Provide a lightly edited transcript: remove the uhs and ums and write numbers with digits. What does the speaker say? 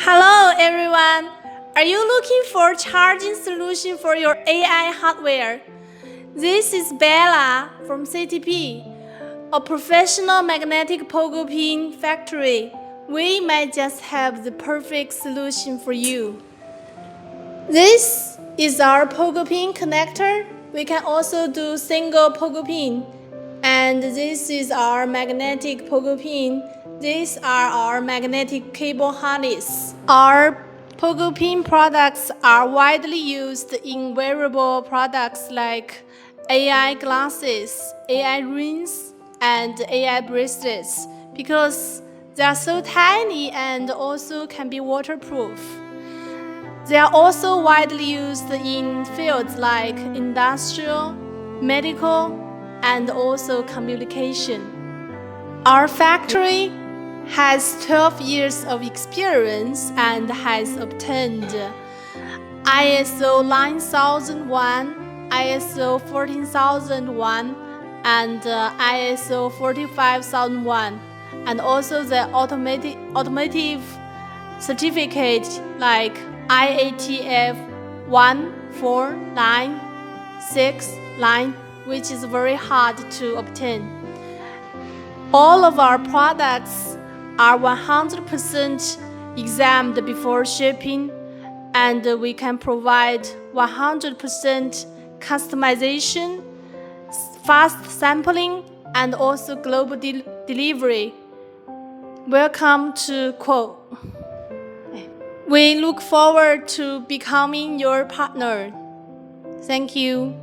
Hello everyone! Are you looking for a charging solution for your AI hardware? This is Bella from CTP, a professional magnetic Pogo pin factory. We might just have the perfect solution for you. This is our Pogo pin connector. We can also do single Pogo pin. And this is our magnetic Pogo pin. These are our magnetic cable harness. Our Pogo pin products are widely used in wearable products like AI glasses, AI rings, and AI bracelets because they are so tiny and also can be waterproof. They are also widely used in fields like industrial, medical, and also communication. Our factory has 12 years of experience and has obtained ISO 9001, ISO 14001, and ISO 45001, and also the automotive certificate like IATF 14969, which is very hard to obtain. All of our products are 100% examined before shipping, and we can provide 100% customization, fast sampling, and also global delivery. Welcome to Quo. We look forward to becoming your partner. Thank you.